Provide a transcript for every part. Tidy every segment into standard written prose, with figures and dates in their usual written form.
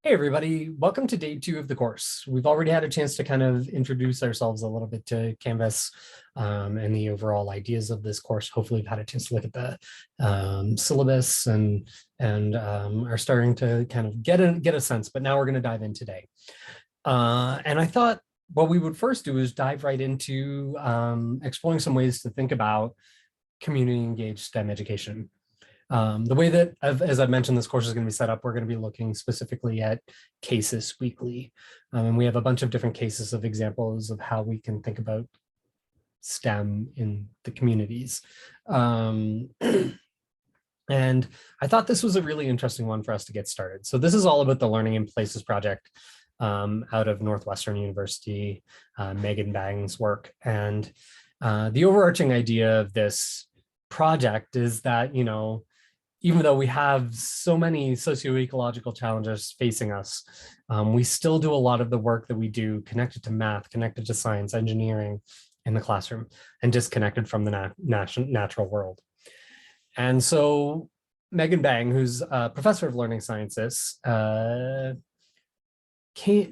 Hey everybody, welcome to day 2 of the course. We've already had a chance to kind of introduce ourselves a little bit to Canvas and the overall ideas of this course. Hopefully we've had a chance to look at the syllabus and are starting to kind of get a sense, but now we're going to dive in today. And I thought what we would first do is dive right into exploring some ways to think about community engaged STEM education. The way that, as I've mentioned, this course is going to be set up, we're going to be looking specifically at cases weekly. And we have a bunch of different cases of examples of how we can think about STEM in the communities. And I thought this was a really interesting one for us to get started. So this is all about the Learning in Places project out of Northwestern University, Megan Bang's work. And the overarching idea of this project is that, even though we have so many socio-ecological challenges facing us, we still do a lot of the work that we do connected to math, connected to science, engineering in the classroom, and disconnected from the natural world. And so Megan Bang, who's a professor of learning sciences,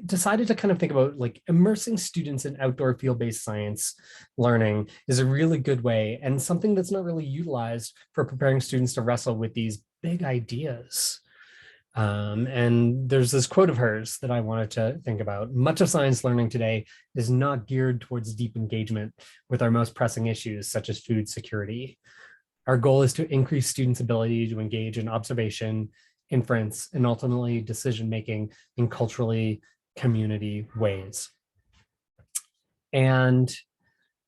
decided to kind of think about like immersing students in outdoor field-based science learning is a really good way and something that's not really utilized for preparing students to wrestle with these big ideas. And there's this quote of hers that I wanted to think about. Much of science learning today is not geared towards deep engagement with our most pressing issues, such as food security. Our goal is to increase students' ability to engage in observation, inference, and ultimately decision-making in culturally community ways. And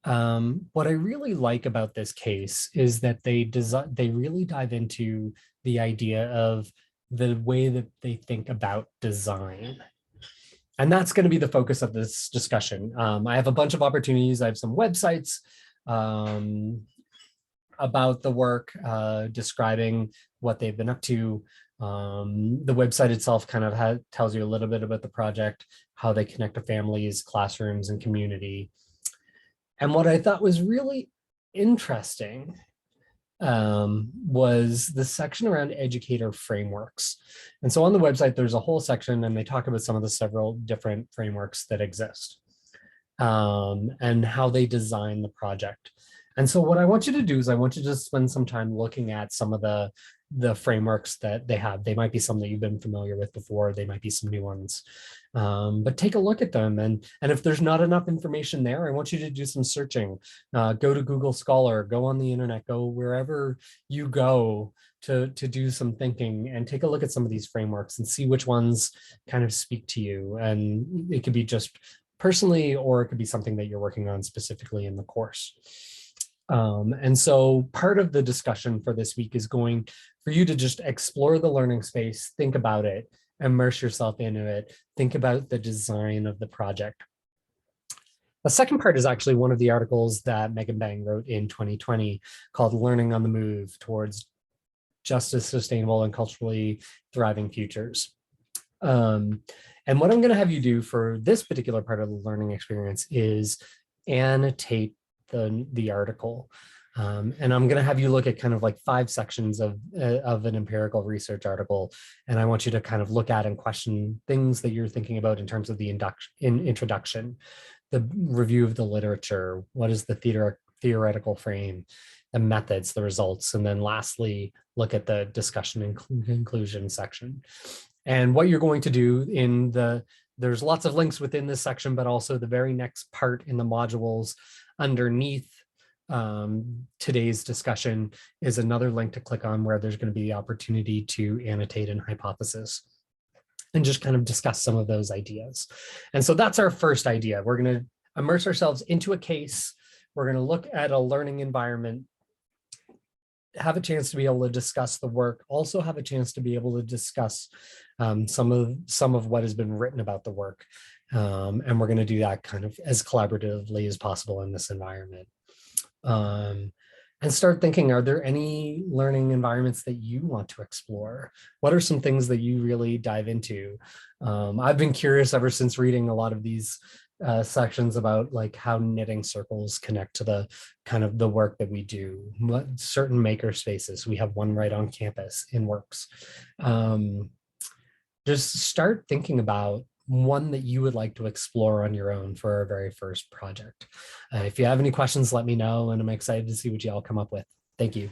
what I really like about this case is that they really dive into the idea of the way that they think about design. And that's going to be the focus of this discussion. I have a bunch of opportunities. I have some websites about the work, describing what they've been up to. The website itself kind of tells you a little bit about the project, how they connect to families, classrooms, and community. And what I thought was really interesting was the section around educator frameworks. And so on the website, there's a whole section and they talk about some of the several different frameworks that exist and how they design the project. And so what I want you to do is I want you to spend some time looking at some of the frameworks that they have. They might be some that you've been familiar with before. They might be some new ones. But take a look at them. And if there's not enough information there, I want you to do some searching. Go to Google Scholar, go on the internet, go wherever you go to do some thinking and take a look at some of these frameworks and see which ones kind of speak to you. And it could be just personally, or it could be something that you're working on specifically in the course. And so part of the discussion for this week is going for you to just explore the learning space, think about it, immerse yourself into it, think about the design of the project. The second part is actually one of the articles that Megan Bang wrote in 2020 called Learning on the Move Towards Justice, Sustainable, and Culturally Thriving Futures. And what I'm going to have you do for this particular part of the learning experience is annotate the article. And I'm going to have you look at kind of like 5 sections of an empirical research article. And I want you to kind of look at and question things that you're thinking about in terms of the introduction, the review of the literature, what is the theoretical frame, the methods, the results, and then lastly, look at the discussion and conclusion section. And what you're going to do there's lots of links within this section, but also the very next part in the modules underneath today's discussion is another link to click on where there's going to be the opportunity to annotate and hypothesis and just kind of discuss some of those ideas. And so that's our first idea. We're going to immerse ourselves into a case. We're going to look at a learning environment, have a chance to be able to discuss the work, also have a chance to be able to discuss some of what has been written about the work. And we're going to do that kind of as collaboratively as possible in this environment. And start thinking, are there any learning environments that you want to explore? What are some things that you really dive into? I've been curious ever since reading a lot of these sections about like how knitting circles connect to the kind of the work that we do. Certain maker spaces, we have one right on campus in Works. just start thinking about one that you would like to explore on your own for our very first project. If you have any questions, let me know, and I'm excited to see what you all come up with. Thank you.